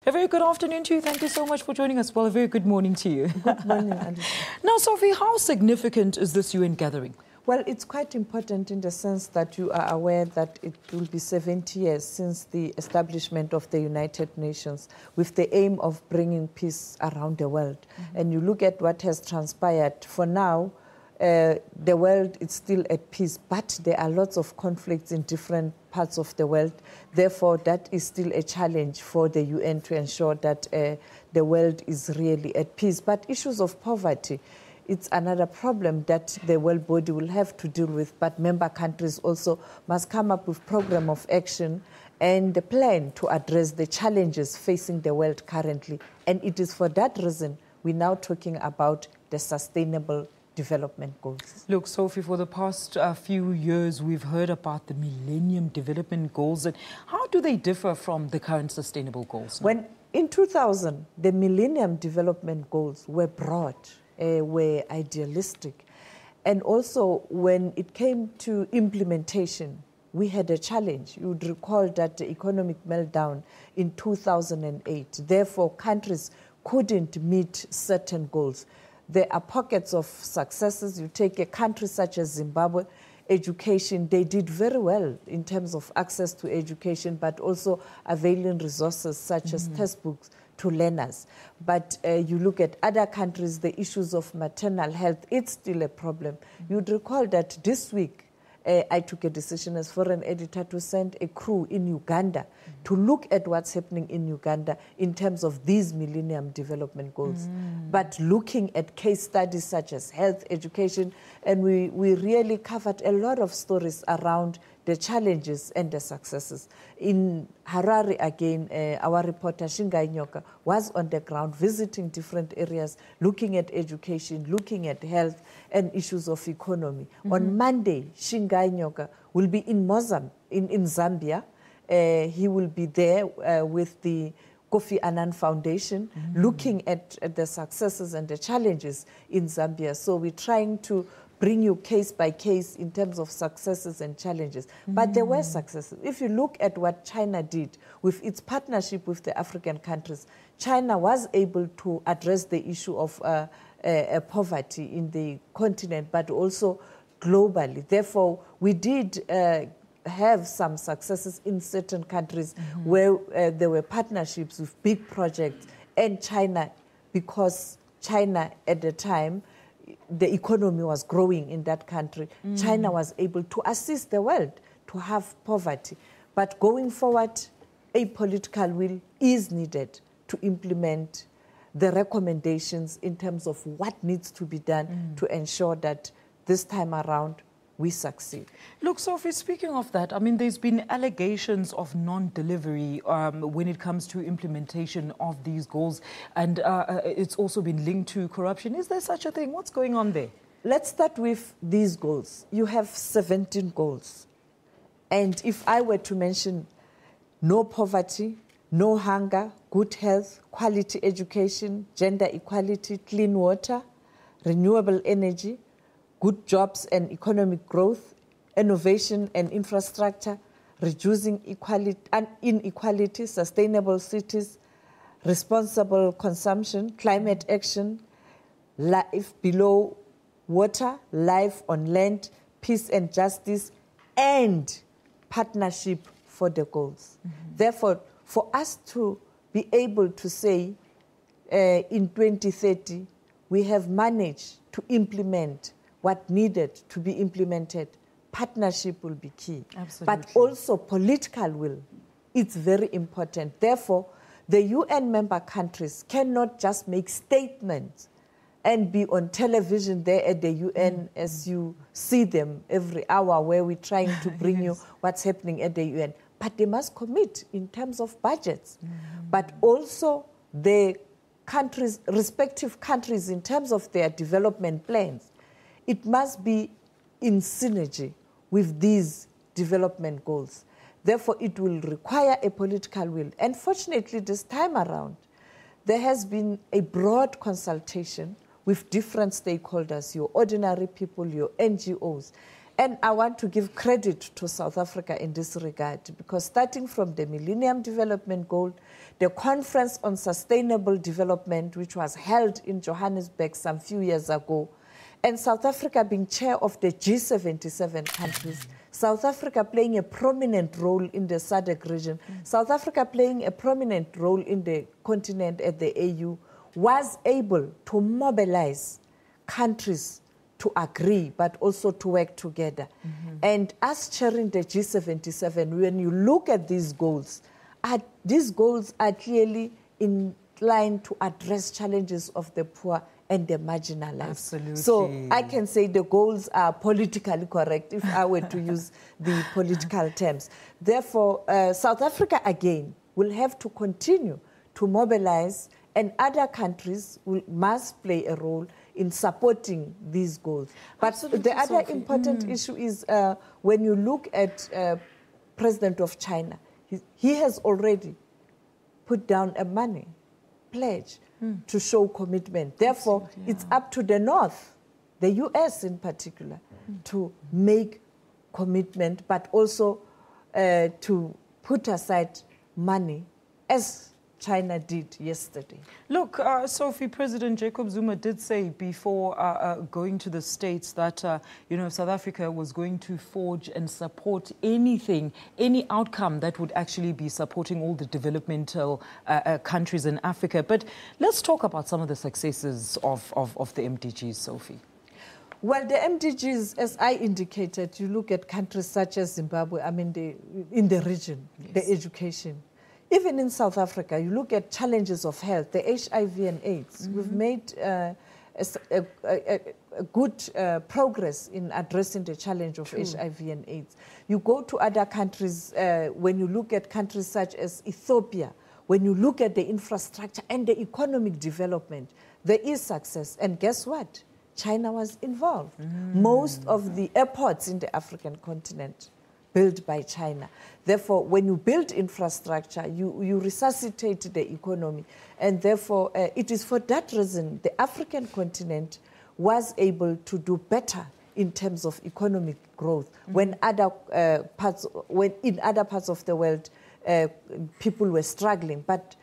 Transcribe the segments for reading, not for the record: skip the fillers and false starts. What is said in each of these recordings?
A very good afternoon to you. Thank you so much for joining us. Well, a very good morning to you. Good morning, Alice. Now, Sophie, how significant is this UN gathering? Well, it's quite important in the sense that you are aware that it will be 70 years since the establishment of the United Nations with the aim of bringing peace around the world. Mm-hmm. And you look at what has transpired. For now, the world is still at peace, but there are lots of conflicts in different parts of the world. Therefore, that is still a challenge for the UN to ensure that the world is really at peace. But issues of poverty, it's another problem that the world body will have to deal with, but member countries also must come up with program of action and a plan to address the challenges facing the world currently. And it is for that reason we're now talking about the Sustainable Development Goals. Look, Sophie, for the past few years, we've heard about the Millennium Development Goals. And how do they differ from the current Sustainable Goals? When in 2000, the Millennium Development Goals were broad, were idealistic. And also, when it came to implementation, we had a challenge. You would recall that the economic meltdown in 2008. Therefore, countries couldn't meet certain goals. There are pockets of successes. You take a country such as Zimbabwe, education, they did very well in terms of access to education, but also availing resources such as textbooks to learners. But you look at other countries, the issues of maternal health, it's still a problem. You'd recall that this week, I took a decision as foreign editor to send a crew in Uganda to look at what's happening in Uganda in terms of these Millennium Development Goals. But looking at case studies such as health, education, and we really covered a lot of stories around the challenges and the successes. In Harare, again, our reporter Shingai Nyoka was on the ground visiting different areas, looking at education, looking at health and issues of economy. On Monday, Shingai Nyoka will be in Mozambique, in Zambia. He will be there with the Kofi Annan Foundation, looking at the successes and the challenges in Zambia. So we're trying to bring you case by case in terms of successes and challenges. But there were successes. If you look at what China did with its partnership with the African countries, China was able to address the issue of poverty in the continent, but also globally. Therefore, we did have some successes in certain countries where there were partnerships with big projects. And China, because China at the time, the economy was growing in that country. China was able to assist the world to have poverty. But going forward, a political will is needed to implement the recommendations in terms of what needs to be done to ensure that this time around we succeed. Look, Sophie, speaking of that, I mean, there's been allegations of non-delivery when it comes to implementation of these goals, and it's also been linked to corruption. Is there such a thing? What's going on there? Let's start with these goals. You have 17 goals. And if I were to mention no poverty, no hunger, good health, quality education, gender equality, clean water, renewable energy, good jobs and economic growth, innovation and infrastructure, reducing inequality, sustainable cities, responsible consumption, climate action, life below water, life on land, peace and justice, and partnership for the goals. Therefore, for us to be able to say in 2030, we have managed to implement what needed to be implemented, partnership will be key. Absolutely. But also political will. It's very important. Therefore, the UN member countries cannot just make statements and be on television there at the UN as you see them every hour where we're trying to bring you what's happening at the UN. But they must commit in terms of budgets. But also the countries, respective countries in terms of their development plans. It must be in synergy with these development goals. Therefore, it will require a political will. And fortunately, this time around, there has been a broad consultation with different stakeholders, your ordinary people, your NGOs. And I want to give credit to South Africa in this regard, because starting from the Millennium Development Goal, the Conference on Sustainable Development, which was held in Johannesburg some few years ago, and South Africa being chair of the G77 countries, South Africa playing a prominent role in the SADC region, South Africa playing a prominent role in the continent at the AU, was able to mobilize countries to agree, but also to work together. And us chairing the G77, when you look at these goals are clearly inclined to address challenges of the poor and the marginalized. Absolutely. So I can say the goals are politically correct, if I were to use the political terms. Therefore, South Africa, again, will have to continue to mobilize, and other countries must play a role in supporting these goals. But Absolutely, the other Sophie. important issue is when you look at President of China, he has already put down a money pledge to show commitment. Therefore, it's up to the North, the US in particular, to make commitment, but also to put aside money, as China did yesterday. Look, Sophie, President Jacob Zuma did say before going to the States that, South Africa was going to forge and support anything, any outcome that would actually be supporting all the developmental countries in Africa. But let's talk about some of the successes of the MDGs, Sophie. Well, the MDGs, as I indicated, you look at countries such as Zimbabwe, in the region, the education. Even in South Africa, you look at challenges of health, the HIV and AIDS. We've made a good progress in addressing the challenge of HIV and AIDS. You go to other countries, when you look at countries such as Ethiopia, when you look at the infrastructure and the economic development, there is success. And guess what? China was involved. Most of the airports in the African continent built by China. Therefore, when you build infrastructure, you resuscitate the economy. And therefore, it is for that reason the African continent was able to do better in terms of economic growth when in other parts of the world people were struggling. But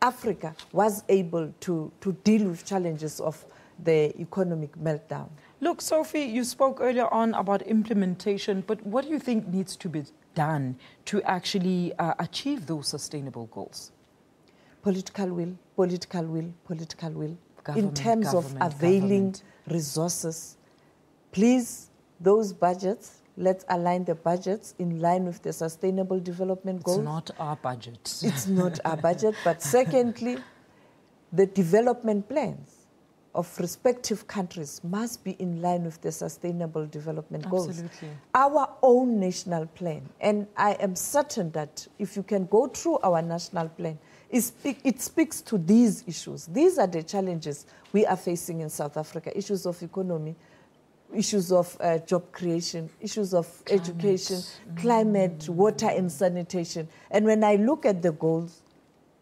Africa was able to deal with challenges of the economic meltdown. Look, Sophie, you spoke earlier on about implementation, but what do you think needs to be done to actually achieve those sustainable goals? Political will, political will, political will. In terms of availing resources, please, those budgets, let's align the budgets in line with the Sustainable Development Goals. It's not our budget. It's not our budget. But secondly, the development plans of respective countries must be in line with the Sustainable Development Goals. Absolutely. Our own national plan, and I am certain that if you can go through our national plan, it speaks to these issues. These are the challenges we are facing in South Africa, issues of economy, issues of job creation, issues of education, climate, water and sanitation. And when I look at the goals,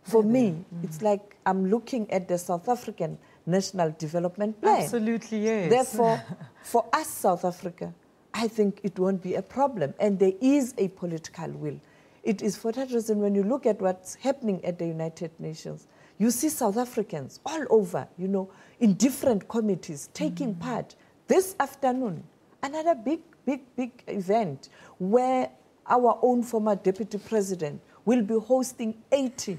for me, it's like I'm looking at the South African National Development Plan. Absolutely, yes. Therefore, for us, South Africa, I think it won't be a problem. And there is a political will. It is for that reason, when you look at what's happening at the United Nations, you see South Africans all over, in different committees taking part. This afternoon, another big event where our own former Deputy President will be hosting 80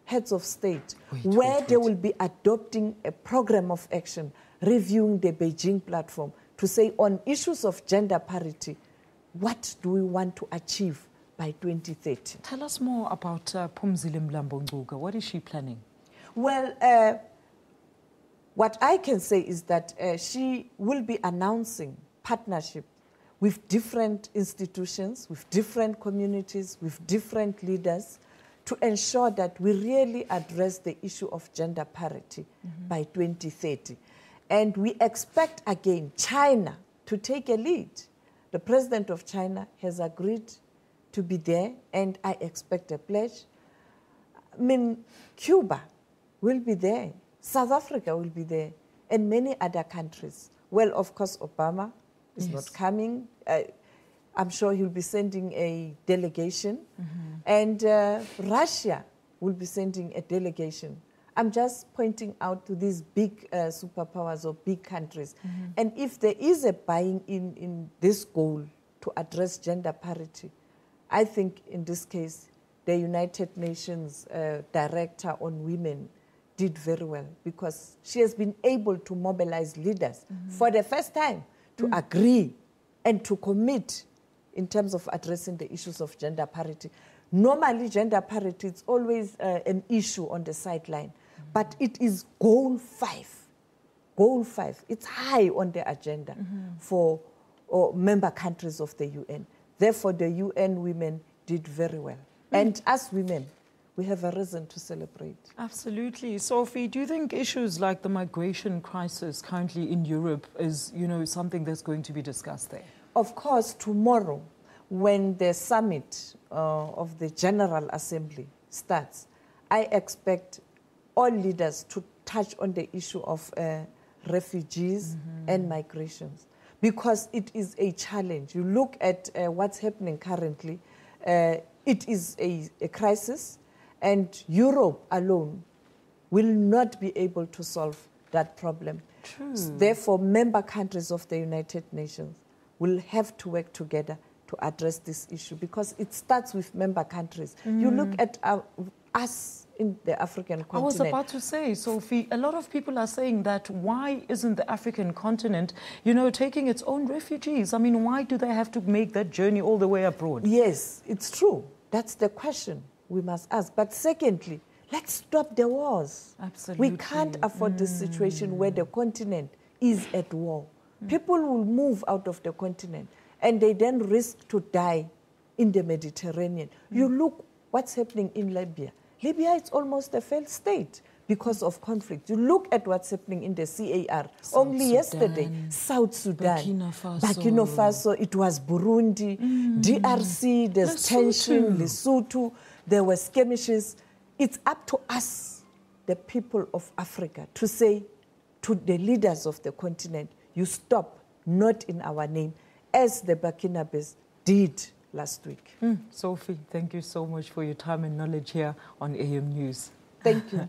heads of state, where they will be adopting a program of action, reviewing the Beijing platform to say on issues of gender parity, what do we want to achieve by 2030? Tell us more about Phumzile Mlambo-Ngcuka. What is she planning? Well, what I can say is that she will be announcing partnership with different institutions, with different communities, with different leaders, to ensure that we really address the issue of gender parity by 2030. And we expect, again, China to take a lead. The president of China has agreed to be there, and I expect a pledge. Cuba will be there. South Africa will be there, and many other countries. Well, of course, Obama is Yes. not coming. I'm sure he'll be sending a delegation. Mm-hmm. And Russia will be sending a delegation. I'm just pointing out to these big superpowers or big countries. Mm-hmm. And if there is a buying in this goal to address gender parity, I think in this case, the United Nations Director on Women did very well, because she has been able to mobilize leaders for the first time to agree and to commit in terms of addressing the issues of gender parity. Normally, gender parity is always an issue on the sideline, but it is goal 5. Goal 5. It's high on the agenda for member countries of the UN. Therefore, the UN women did very well. And as women, we have a reason to celebrate. Absolutely. Sophie, do you think issues like the migration crisis currently in Europe is, something that's going to be discussed there? Of course, tomorrow, when the summit of the General Assembly starts, I expect all leaders to touch on the issue of refugees and migrations, because it is a challenge. You look at what's happening currently, it is a crisis, and Europe alone will not be able to solve that problem. True. Therefore, member countries of the United Nations will have to work together to address this issue, because it starts with member countries. You look at us in the African continent. I was about to say, Sophie, a lot of people are saying that why isn't the African continent, taking its own refugees? I mean, why do they have to make that journey all the way abroad? Yes, it's true. That's the question we must ask. But secondly, let's stop the wars. Absolutely. We can't afford this situation where the continent is at war. People will move out of the continent, and they then risk to die in the Mediterranean. You look what's happening in Libya. Libya is almost a failed state because of conflict. You look at what's happening in the CAR. Only yesterday, South Sudan, Burkina Faso, it was Burundi, DRC, there's tension, Lesotho, there were skirmishes. It's up to us, the people of Africa, to say to the leaders of the continent, you stop, not in our name, as the Burkinabes did last week. Sophie, thank you so much for your time and knowledge here on AM News. Thank you.